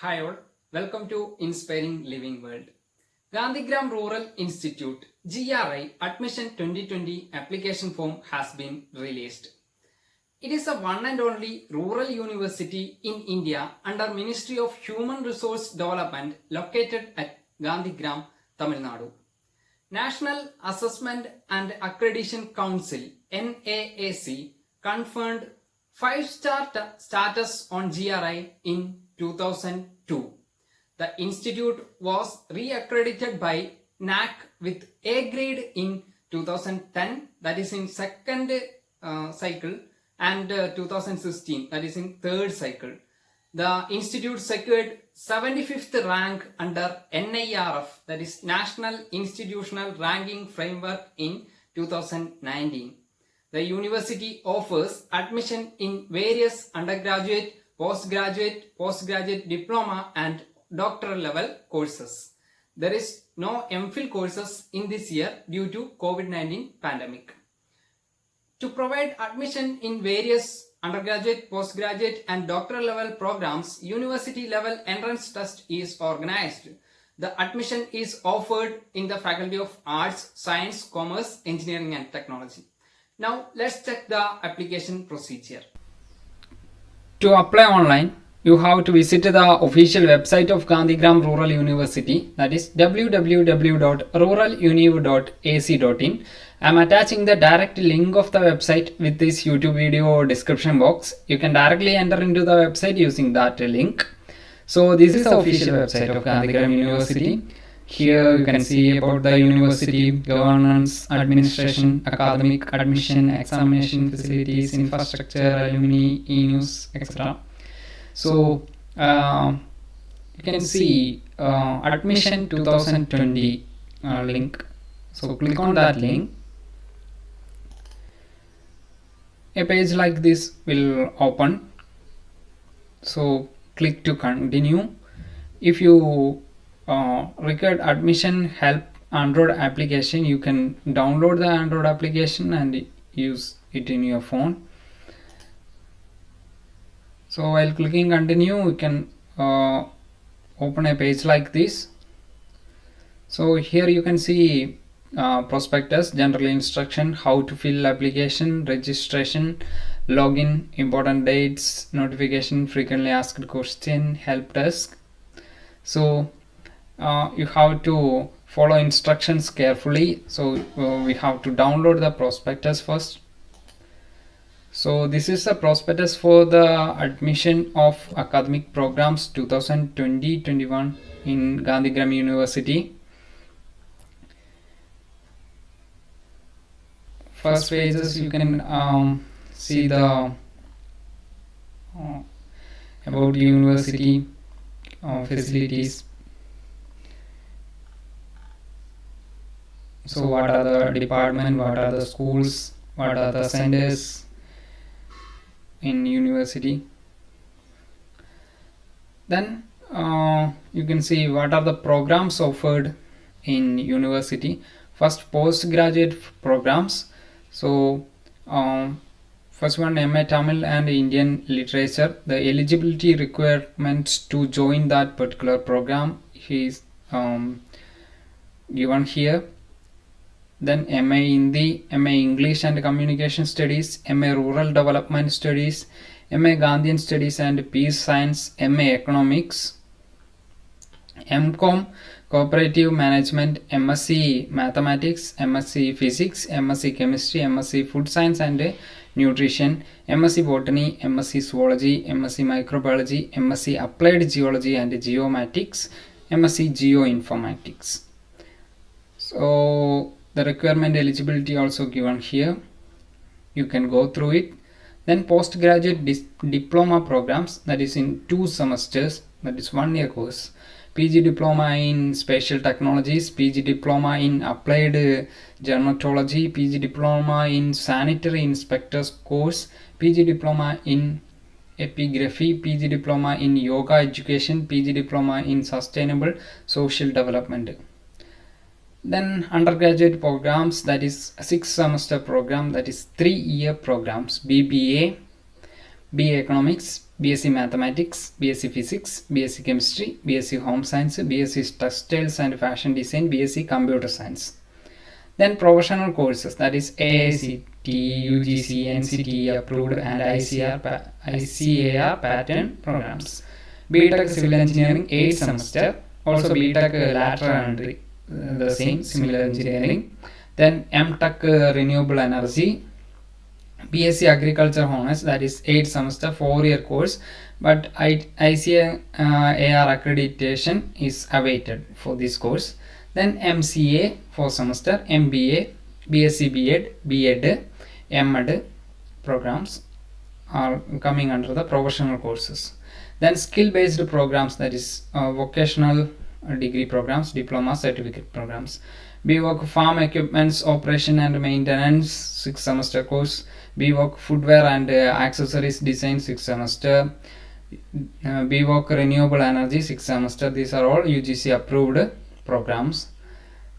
Hi all, welcome to Inspiring Living World. Gandhigram Rural Institute GRI Admission 2020 application form has been released. It is a one and only rural university in India under Ministry of Human Resource Development located at Gandhigram, Tamil Nadu. National Assessment and Accreditation Council NAAC confirmed 5-star status on GRI in 2002. The institute was re-accredited by NAC with A grade in 2010, that is in second cycle, and 2016, that is in third cycle. The institute secured 75th rank under NIRF, that is National Institutional Ranking Framework, in 2019. The university offers admission in various undergraduate, postgraduate diploma and doctoral level courses. There is no MPhil courses in this year due to COVID-19 pandemic. To provide admission in various undergraduate, postgraduate and doctoral level programs, university level entrance test is organized. The admission is offered in the Faculty of Arts, Science, Commerce, Engineering and Technology. Now let's check the application procedure. To apply online, you have to visit the official website of Gandhigram Rural University, that is www.ruraluniv.ac.in. I am attaching the direct link of the website with this YouTube video description box. You can directly enter into the website using that link. So this is the official website of Gandhigram University. Here you can see about the university, governance, administration, academic, admission, examination, facilities, infrastructure, alumni, e-news, etc. So you can see admission 2020 link. So click on that link. A page like this will open. So click to continue. If you required admission help Android application, you can download the Android application and use it in your phone. So while clicking continue, you can open a page like this. So here you can see prospectus, general instruction, how to fill application, registration, login, important dates, notification, frequently asked question, help desk. So you have to follow instructions carefully. So we have to download the prospectus first. So this is the prospectus for the admission of academic programs 2020-21 in Gandhigram University. First pages you can see the about university facilities. So what are the department, what are the schools, what are the centers in university. Then you can see what are the programs offered in university. First, postgraduate programs. So first one, MA Tamil and Indian Literature. The eligibility requirements to join that particular program is given here. Then MA Hindi, MA English and Communication Studies, MA Rural Development Studies, MA Gandhian Studies and Peace Science, MA Economics, MCOM Cooperative Management, MSc Mathematics, MSc Physics, MSc Chemistry, MSc Food Science and Nutrition, MSc Botany, MSc Zoology, MSc Microbiology, MSc Applied Geology and Geomatics, MSc Geoinformatics. So the requirement eligibility also given here. You can go through it. Then postgraduate diploma programs, that is in 2 semesters, that is 1 year course. PG diploma in spatial technologies, PG diploma in applied dermatology, PG diploma in sanitary inspectors course, PG diploma in epigraphy, PG diploma in yoga education, PG diploma in sustainable social development. Then undergraduate programs, that is 6 semester program, that is 3 year programs. BBA, BA Economics, BSc Mathematics, BSc Physics, BSc Chemistry, BSc Home Science, BSc Textiles and Fashion Design, BSc Computer Science. Then professional courses, that is AICTE, UGC, NCTE approved and ICAR pattern programs. BTech Civil Engineering 8 semester, also BTech lateral entry, the same similar engineering. Then MTech Renewable Energy, BSc Agriculture Honors, that is 8 semester 4-year course, but ICAR accreditation is awaited for this course. Then MCA 4 semester, MBA, BSc B.Ed, M.Ed programs are coming under the professional courses. Then skill-based programs, that is vocational degree programs, diploma, certificate programs. BVOC Farm Equipments Operation and Maintenance 6 semester course. BVOC Footwear and Accessories Design 6 semester. BVOC Renewable Energy 6 semester. These are all UGC approved programs.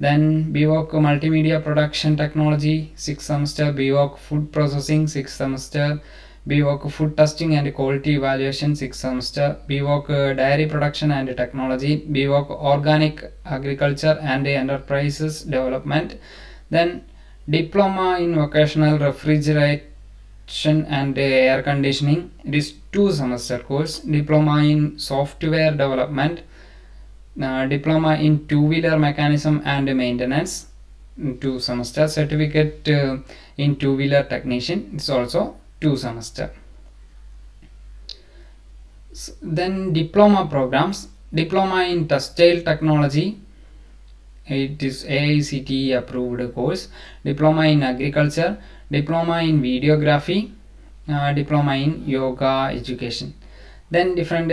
Then BVOC Multimedia Production Technology 6 semester. BVOC Food Processing 6 semester. BVOC Food Testing and Quality Evaluation 6 semester. BVOC Dairy Production and Technology. BVOC Organic Agriculture and Enterprises Development. Then Diploma in Vocational Refrigeration and Air Conditioning. It is 2 semester course. Diploma in Software Development. Diploma in Two-Wheeler Mechanism and Maintenance 2 semester. Certificate in Two-Wheeler Technician, it's also 2 semester. Then diploma programs. Diploma in Textile Technology, it is AICTE approved course. Diploma in Agriculture, Diploma in Videography, Diploma in Yoga Education. Then different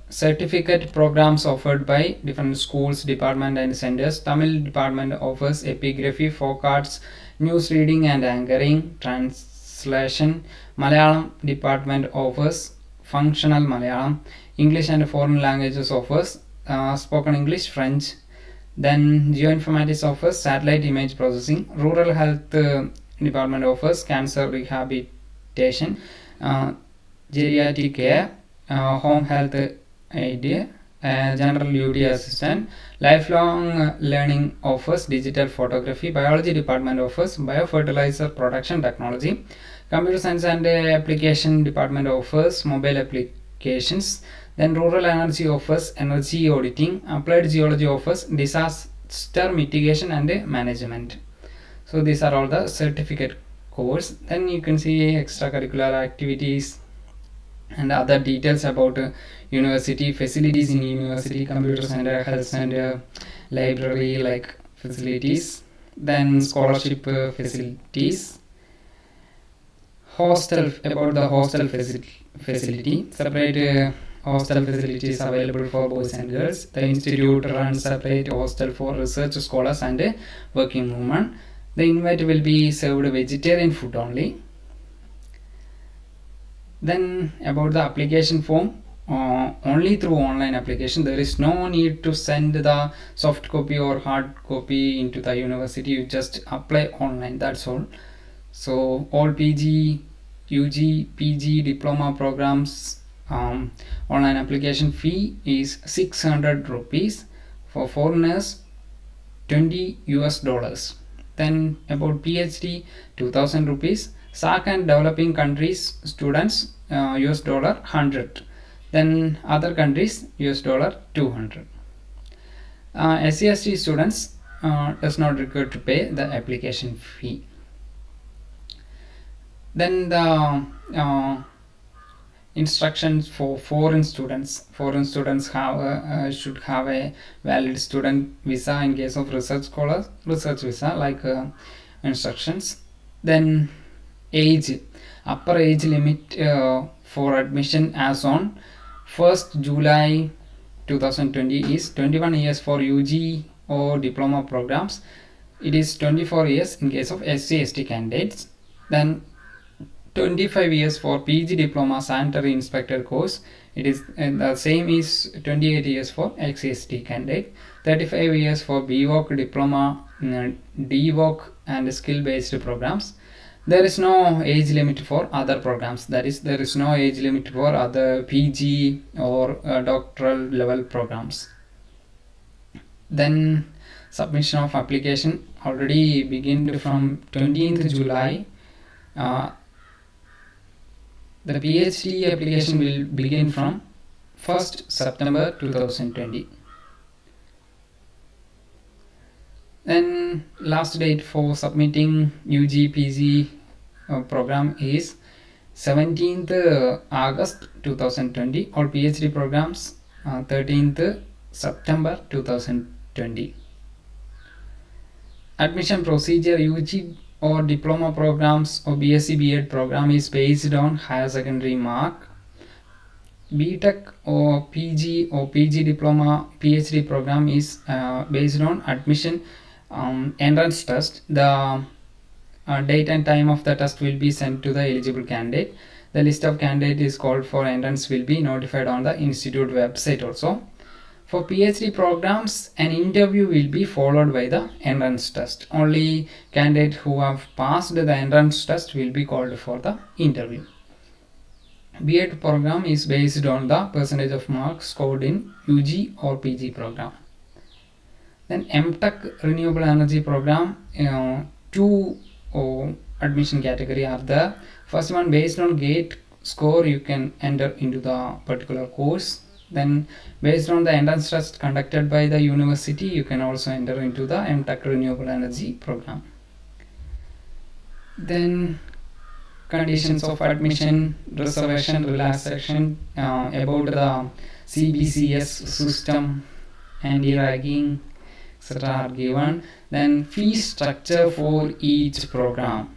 certificate programs offered by different schools, department and centers. Tamil department offers epigraphy, folk arts, news reading and anchoring, translation. Malayalam department offers functional Malayalam. English and foreign languages offers spoken English, French. Then Geoinformatics offers satellite image processing. Rural health department offers cancer rehabilitation, geriatric care, home health aid, general duty assistant. Lifelong learning offers digital photography. Biology department offers biofertilizer production technology. Computer science and application department offers mobile applications. Then rural energy offers energy auditing. Applied geology offers disaster mitigation and management. So these are all the certificate course. Then you can see extracurricular activities and other details about university facilities in university, computer center, health center, library like facilities. Then scholarship facilities. Hostel, about the hostel facility, separate hostel facilities available for boys and girls. The institute runs separate hostel for research scholars and working women. The invite will be served vegetarian food only. Then about the application form, only through online application. There is no need to send the soft copy or hard copy into the university. You just apply online, that's all. So all PG, UG, PG diploma programs, online application fee is 600 rupees. For foreigners, $20. Then about PhD, 2000 rupees. SAC and developing countries students, $100. Then other countries, $200. SC/ST students does not require to pay the application fee. Then the instructions for foreign students. Foreign students should have a valid student visa in case of research scholars, research visa like instructions. Then age, upper age limit for admission as on 1st July 2020 is 21 years for UG or diploma programs. It is 24 years in case of SC/ST candidates. Then 25 years for PG diploma sanitary inspector course. It is the same is 28 years for SC/ST candidate. 35 years for BVOC diploma, DVOC and skill based programs. There is no age limit for other programs. That is, there is no age limit for other PG or doctoral level programs. Then submission of application already began from 20th July. The PhD application will begin from 1st September 2020. Then last date for submitting UG PG program is 17th August 2020. All PhD programs 13th September 2020. Admission procedure: UG or diploma programs or BSc B.Ed program is based on higher secondary mark. BTech or PG or PG diploma PhD program is based on admission entrance test. The date and time of the test will be sent to the eligible candidate. The list of candidates is called for entrance will be notified on the institute website also. For PhD programs, an interview will be followed by the entrance test. Only candidates who have passed the entrance test will be called for the interview. B.Ed program is based on the percentage of marks scored in UG or PG program. Then MTech renewable energy program, two admission category are there. First one, based on GATE score you can enter into the particular course. Then based on the entrance test conducted by the university, you can also enter into the MTech renewable energy program. Then conditions of admission, reservation, relaxation, about the CBCS system, anti-ragging, etc. are given. Then fee structure for each program.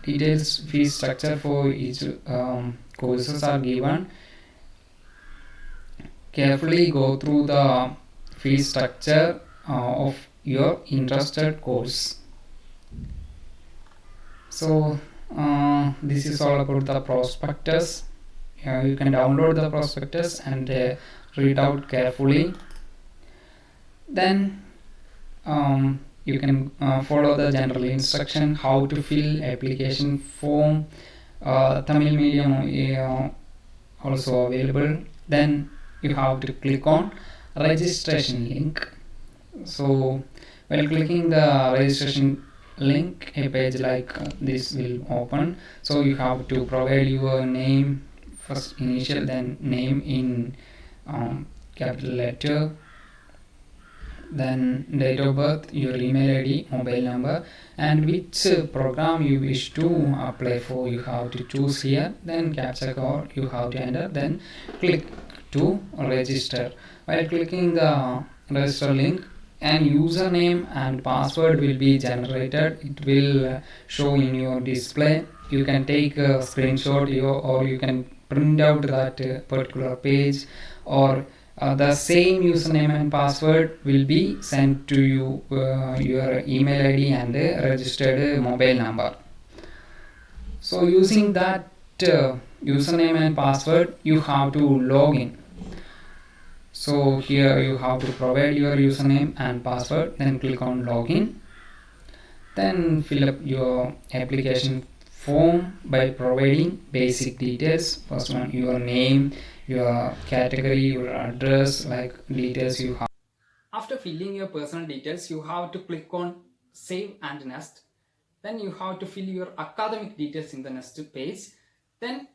Details fee structure for each courses are given. Carefully go through the fee structure of your interested course. So this is all about the prospectus. You can download the prospectus and read out carefully. Then you can follow the general instruction how to fill application form. Tamil medium also available. Then you have to click on registration link. So while clicking the registration link, a page like this will open. So you have to provide your name, first initial, then name in capital letter, then date of birth, your email ID, mobile number, and which program you wish to apply for. You have to choose here. Then captcha code you have to enter, then click to register. While clicking the register link, an username and password will be generated. It will show in your display. You can take a screenshot or you can print out that particular page, or the same username and password will be sent to you, your email ID and registered mobile number. So using that username and password, you have to log in. So here you have to provide your username and password, then click on login. Then fill up your application form by providing basic details. First one, your name, your category, your address, like details you have. After filling your personal details, you have to click on save and next. Then you have to fill your academic details in the next page. Then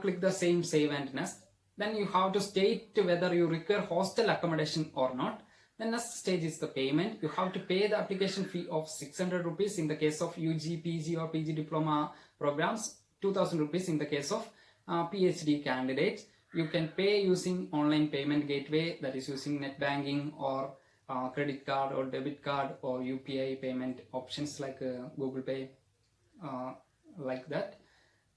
click the same save and next. Then you have to state whether you require hostel accommodation or not. The next stage is the payment. You have to pay the application fee of 600 rupees in the case of UG, PG or PG diploma programs, 2000 rupees in the case of PhD candidates. You can pay using online payment gateway, that is using net banking or credit card or debit card or UPI payment options like Google Pay, like that.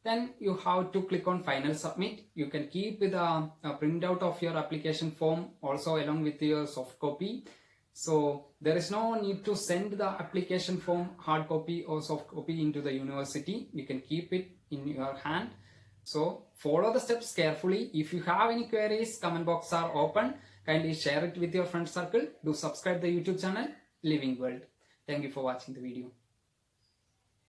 Then you have to click on final submit. You can keep the printout of your application form also along with your soft copy. So there is no need to send the application form hard copy or soft copy into the university. You can keep it in your hand. So follow the steps carefully. If you have any queries, comment box are open. Kindly share it with your friend circle. Do subscribe the YouTube channel Living World. Thank you for watching the video.